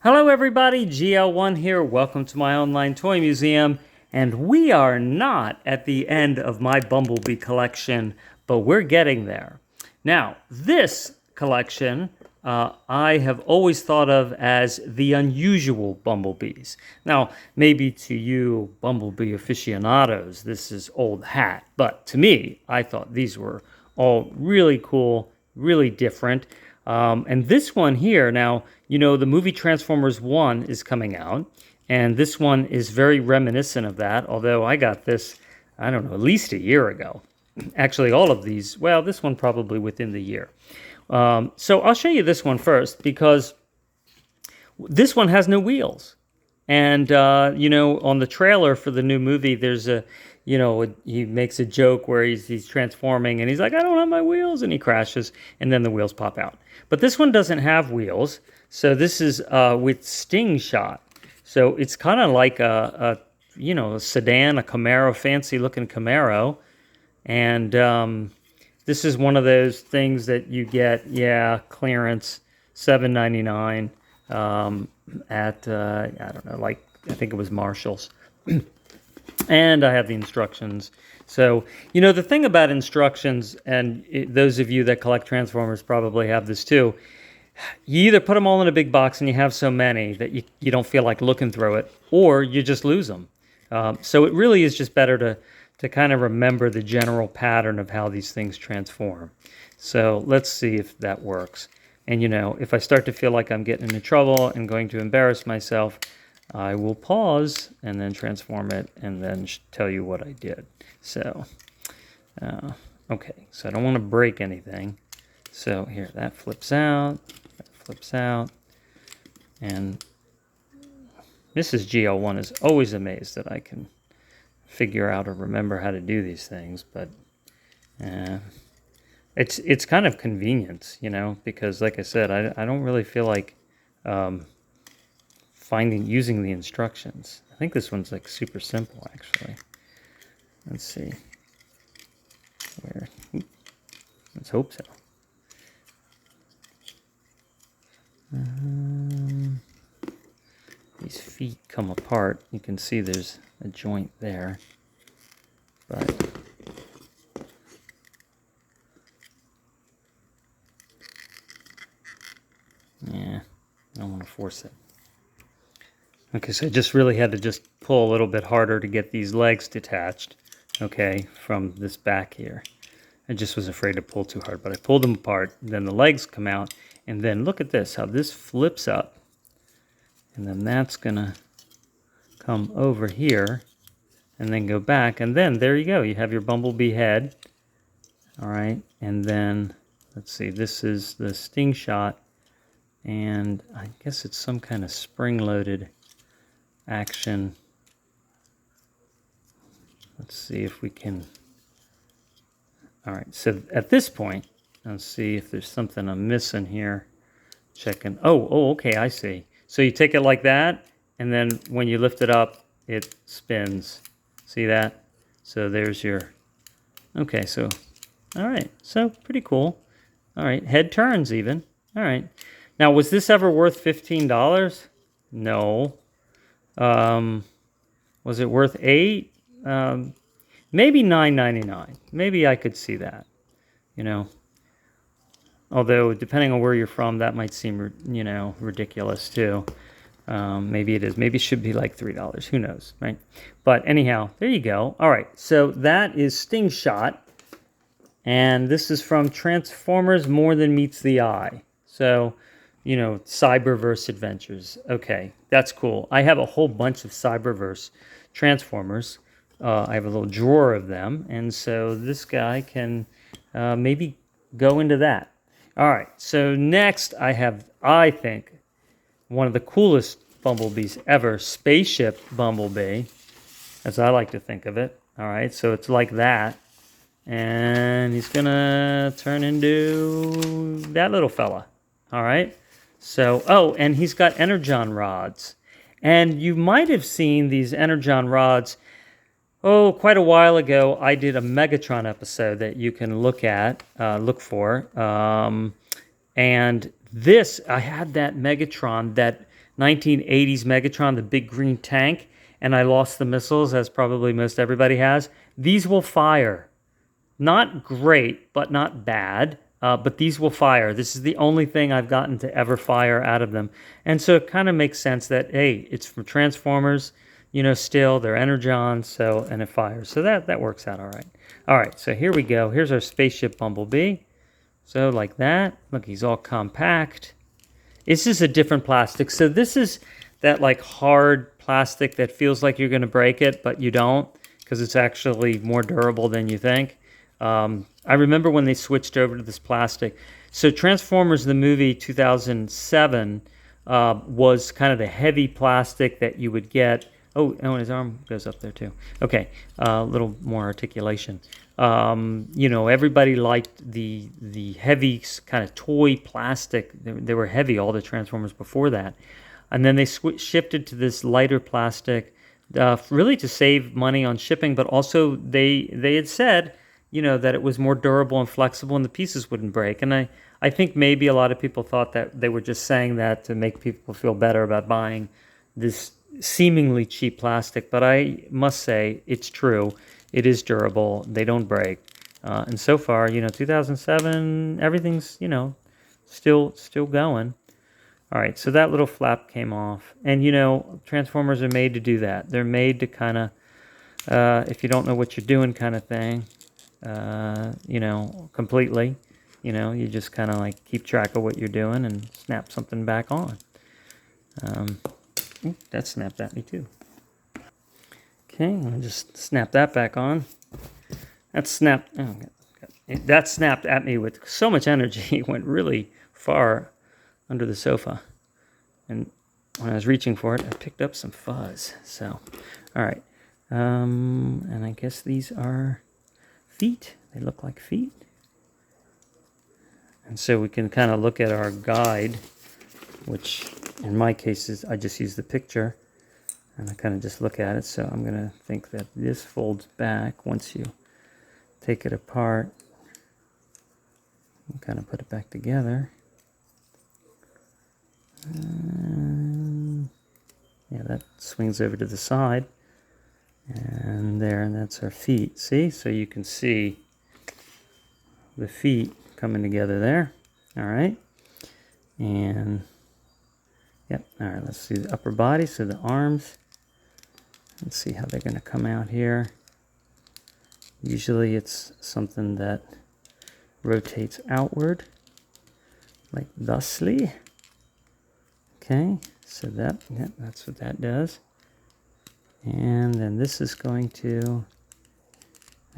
Hello everybody, GL1 here. Welcome to my online toy museum. And we are not at the end of my Bumblebee collection, but we're getting there. Now, this collection I have always thought of as the unusual Bumblebees. Now, maybe to you Bumblebee aficionados, this is old hat. But to me, I thought these were all really cool, really different. And this one here, now, you know, the movie Transformers 1 is coming out, and this one is very reminiscent of that, although I got this, I don't know, at least a year ago. Actually, all of these, well, this one probably within the year. So I'll show you this one first, because this one has no wheels. And, you know, on the trailer for the new movie, there's a, you know, he makes a joke where he's transforming, and he's like, I don't have my wheels, and he crashes, and then the wheels pop out. But this one doesn't have wheels, so this is with Sting Shot. So it's kind of like a, you know, a sedan, a Camaro, fancy-looking Camaro. And this is one of those things that you get, yeah, clearance, $7.99 at, I don't know, like, I think it was Marshall's. And I have the instructions. So, you know, the thing about instructions, and those of you that collect Transformers probably have this too, you either put them all in a big box and you have so many that you don't feel like looking through it, or you just lose them. So it really is just better to kind of remember the general pattern of how these things transform. So let's see if that works. And, you know, if I start to feel like I'm getting into trouble and going to embarrass myself, I will pause and then transform it and then tell you what I did. So, okay, so I don't want to break anything. So here, that flips out, and Mrs. GL1 is always amazed that I can figure out or remember how to do these things, but it's kind of convenience, you know, because like I said, I don't really feel like using the instructions. I think this one's like super simple, actually. Let's see. Let's hope so. These feet come apart. You can see there's a joint there, but yeah, I don't want to force it. Okay, so I just really had to just pull a little bit harder to get these legs detached, okay, from this back here. I just was afraid to pull too hard, but I pulled them apart, and then the legs come out, and then look at this, how this flips up, and then that's going to come over here, and then go back, and then there you go, you have your Bumblebee head, all right, and then, let's see, this is the Sting Shot, and I guess it's some kind of spring-loaded action. Let's see if we can. All right, so at this point, let's see if there's something I'm missing here. Checking. Oh, okay, I see. So you take it like that, and then when you lift it up, it spins. See that? So there's your. Okay, so, all right, so pretty cool. All right, head turns even. All right. Now, was this ever worth $15? No. Was it worth $8? Maybe $9.99. Maybe I could see that, you know. Although, depending on where you're from, that might seem, you know, ridiculous too. Maybe it is. Maybe it should be like $3. Who knows, right? But anyhow, there you go. All right, so that is Sting Shot. And this is from Transformers More Than Meets the Eye. So, you know, Cyberverse Adventures. Okay, that's cool. I have a whole bunch of Cyberverse Transformers. I have a little drawer of them, and so this guy can maybe go into that. All right, so next I have, I think, one of the coolest Bumblebees ever, Spaceship Bumblebee, as I like to think of it. All right, so it's like that, and he's going to turn into that little fella. All right. So, oh, and he's got energon rods. And you might have seen these energon rods, quite a while ago. I did a Megatron episode that you can look for. And this, I had that Megatron that 1980s Megatron, the big green tank, and I lost the missiles, as probably most everybody has. These will fire. Not great, but not bad. But these will fire. This is the only thing I've gotten to ever fire out of them. And so it kind of makes sense that, hey, it's from Transformers, still, they're energon, so, and it fires. So that works out all right. All right, so here we go. Here's our spaceship Bumblebee. So like that. Look, he's all compact. This is a different plastic. So this is that like hard plastic that feels like you're going to break it, but you don't, because it's actually more durable than you think. I remember when they switched over to this plastic. So Transformers, the movie 2007, was kind of the heavy plastic that you would get. Oh, and his arm goes up there too. Okay, a little more articulation. Everybody liked the heavy kind of toy plastic. They were heavy, all the Transformers before that. And then they shifted to this lighter plastic, really to save money on shipping, but also they had said, that it was more durable and flexible and the pieces wouldn't break. And I think maybe a lot of people thought that they were just saying that to make people feel better about buying this seemingly cheap plastic. But I must say, it's true. It is durable. They don't break. And so far, 2007, everything's, still going. All right, so that little flap came off. And, Transformers are made to do that. They're made to kind of, if you don't know what you're doing kind of thing, completely. You just kind of like keep track of what you're doing and snap something back on. That snapped at me too. Okay, I'll just snap that back on. That snapped at me with so much energy. It went really far under the sofa. And when I was reaching for it, I picked up some fuzz. So, all right. And I guess these are feet. They look like feet. And so we can kind of look at our guide, which in my case is I just use the picture and I kind of just look at it. So I'm going to think that this folds back once you take it apart and kind of put it back together. And yeah, that swings over to the side. And that's our feet. See? So you can see the feet coming together there. All right. And, yep. All right, let's see the upper body. So the arms. Let's see how they're going to come out here. Usually it's something that rotates outward, like thusly. Okay, so that's what that does. And then this is going to,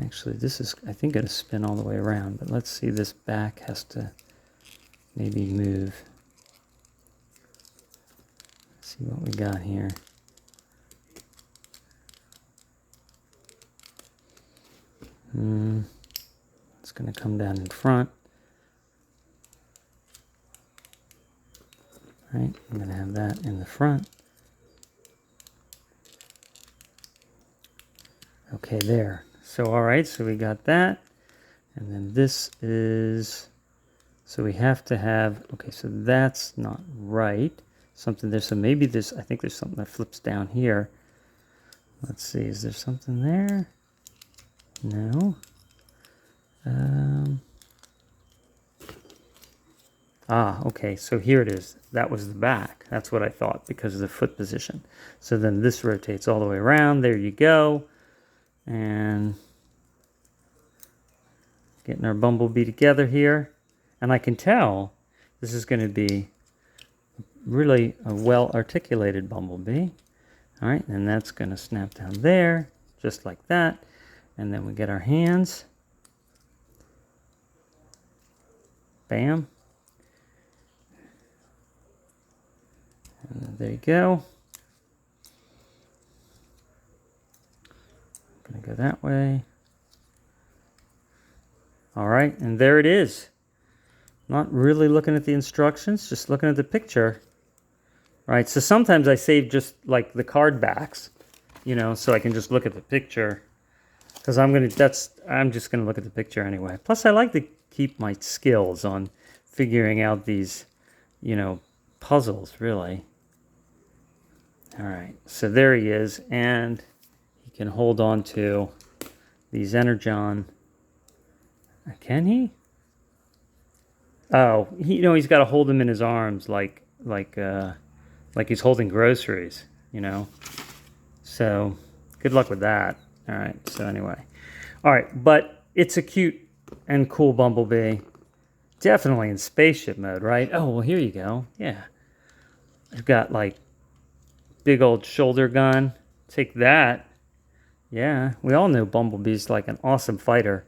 actually this is, I think, going to spin all the way around, but let's see, this back has to maybe move. Let's see what we got here. It's going to come down in front. All right, I'm going to have that in the front. Okay, there. So, all right, so we got that. And then this is, so we have to have, okay, so that's not right. Something there, so maybe this, I think there's something that flips down here. Let's see, is there something there? No. Okay, so here it is. That was the back. That's what I thought because of the foot position. So then this rotates all the way around. There you go. And getting our Bumblebee together here. And I can tell this is going to be really a well-articulated Bumblebee. All right, and that's going to snap down there, just like that. And then we get our hands. Bam. And then there you go. I'm going to go that way. All right, and there it is. Not really looking at the instructions, just looking at the picture. All right, so sometimes I save just like the card backs, so I can just look at the picture. Because I'm just gonna look at the picture anyway. Plus, I like to keep my skills on figuring out these, puzzles, really. All right, so there he is, and he can hold on to these Energon. Can he? Oh, he's got to hold them in his arms like he's holding groceries, So, good luck with that. All right, so anyway. All right, but it's a cute and cool Bumblebee. Definitely in spaceship mode, right? Oh, well, here you go. Yeah. I've got, like, big old shoulder gun. Take that. Yeah, we all know Bumblebee's like an awesome fighter.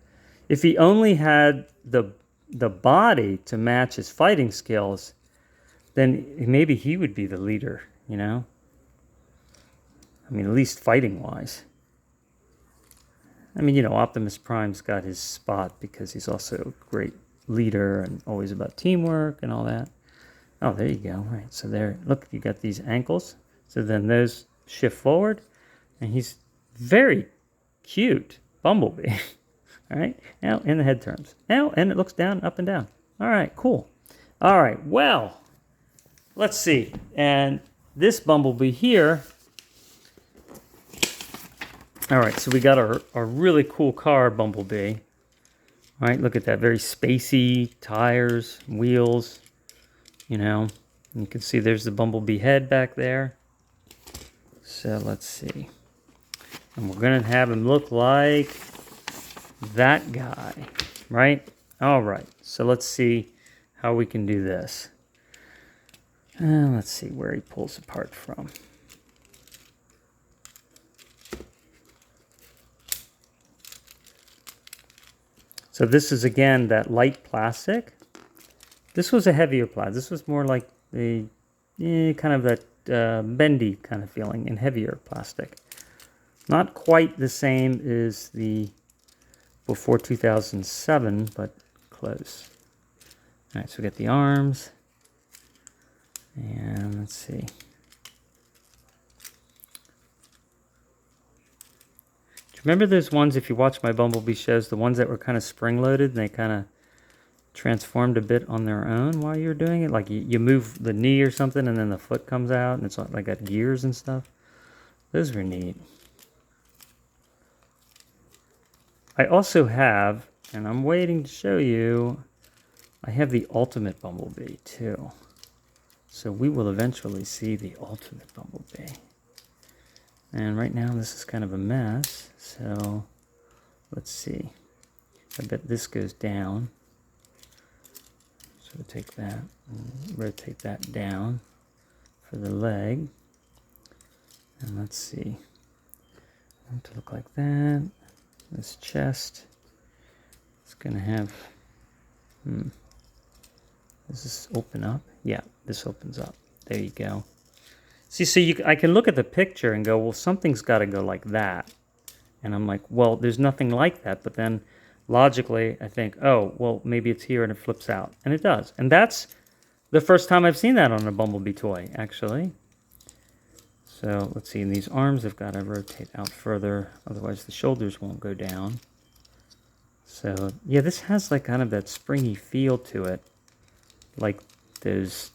If he only had the body to match his fighting skills, then maybe he would be the leader, I mean, at least fighting-wise. I mean, Optimus Prime's got his spot because he's also a great leader and always about teamwork and all that. Oh, there you go. Right, so there, look, you got these ankles. So then those shift forward, and he's very cute Bumblebee. All right, now in the head turns. Now, and it looks down, up and down. All right, cool. All right, well, let's see. And this Bumblebee here, all right, so we got our really cool car, Bumblebee. All right, look at that, very spacey tires, wheels, And you can see there's the Bumblebee head back there. So let's see. And we're going to have him look like that guy, right? All right, so let's see how we can do this. Let's see where he pulls apart from. So this is, again, that light plastic. This was a heavier plastic. This was more like the kind of that bendy kind of feeling in heavier plastic. Not quite the same as the before 2007, but close. All right, so we got the arms. And let's see. Do you remember those ones, if you watch my Bumblebee shows, the ones that were kind of spring-loaded and they kind of transformed a bit on their own while you're doing it? Like you move the knee or something and then the foot comes out and it's like got gears and stuff. Those were neat. I also have, and I'm waiting to show you, I have the Ultimate Bumblebee too. So we will eventually see the Ultimate Bumblebee. And right now this is kind of a mess, so let's see. I bet this goes down. So we'll take that and rotate that down for the leg. And let's see. I want it to look like that. This chest. It's going to have... Does this open up? Yeah, this opens up. There you go. See, so I can look at the picture and go, well, something's got to go like that. And I'm like, well, there's nothing like that. But then logically, I think, oh, well, maybe it's here and it flips out. And it does. And that's the first time I've seen that on a Bumblebee toy, actually. So let's see, and these arms have got to rotate out further. Otherwise, the shoulders won't go down. So, yeah, this has like kind of that springy feel to it. Like those...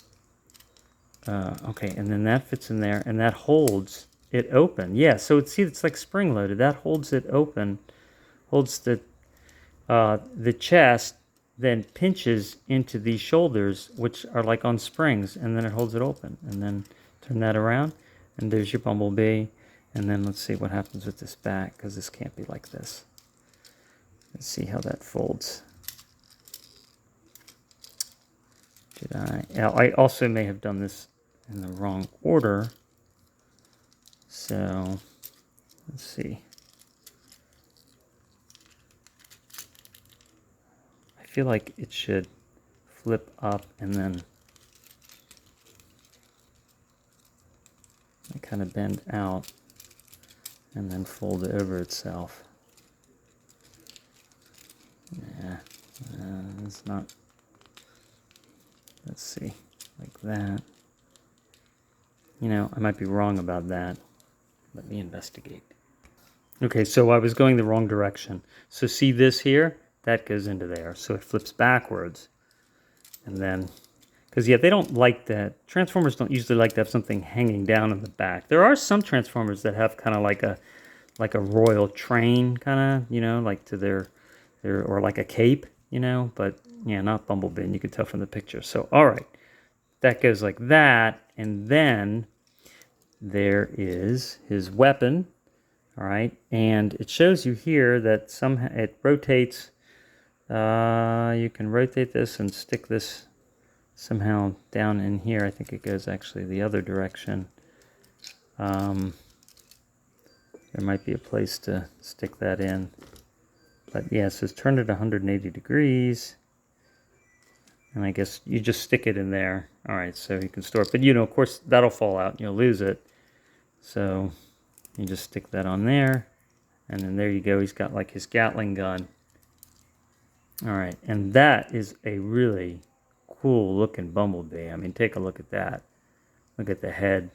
okay, and then that fits in there, and that holds it open. Yeah, so it's like spring-loaded. That holds it open, holds the chest, then pinches into these shoulders, which are like on springs, and then it holds it open. And then turn that around, and there's your Bumblebee. And then let's see what happens with this back, because this can't be like this. Let's see how that folds. I also may have done this in the wrong order. So, let's see. I feel like it should flip up and then kind of bend out and then fold over itself. Yeah, it's not. Let's see, like that. You know, I might be wrong about that. Let me investigate. Okay, so I was going the wrong direction. So see this here? That goes into there. So it flips backwards. And then, Because, yeah, they don't like that. Transformers don't usually like to have something hanging down in the back. There are some Transformers that have kind of like a royal train, kind of, you know, like to their, or like a cape, you know. But, yeah, not Bumblebee, and you can tell from the picture. So, all right. That goes like that. And then there is his weapon. All right. And it shows you here that somehow it rotates. You can rotate this and stick this somehow down in here. I think it goes actually the other direction. There might be a place to stick that in. But yeah, it says turn it 180 degrees. And I guess you just stick it in there. All right, so you can store it. But, you know, of course, that'll fall out and you'll lose it. So you just stick that on there. And then there you go. He's got like his Gatling gun. All right, and that is a really cool looking Bumblebee. I mean, take a look at that. Look at the head.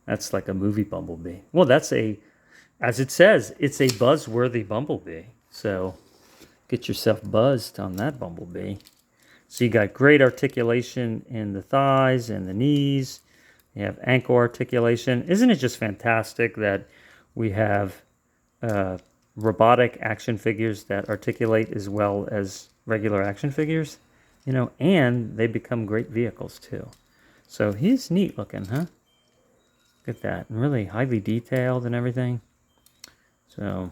That's like a movie Bumblebee. Well, that's as it says, it's a buzzworthy Bumblebee. So get yourself buzzed on that Bumblebee. So you got great articulation in the thighs and the knees. You have ankle articulation. Isn't it just fantastic that we have robotic action figures that articulate as well as regular action figures? You know, and they become great vehicles too. So he's neat looking, huh? Look at that. And really highly detailed and everything. So,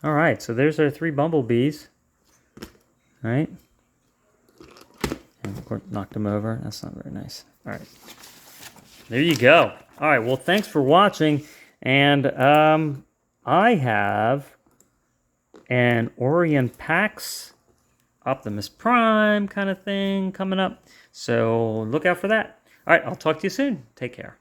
all right. So there's our 3 Bumblebees. All right. And of course, knocked him over. That's not very nice. All right. There you go. All right. Well, thanks for watching. And I have an Orion Pax Optimus Prime kind of thing coming up. So look out for that. All right. I'll talk to you soon. Take care.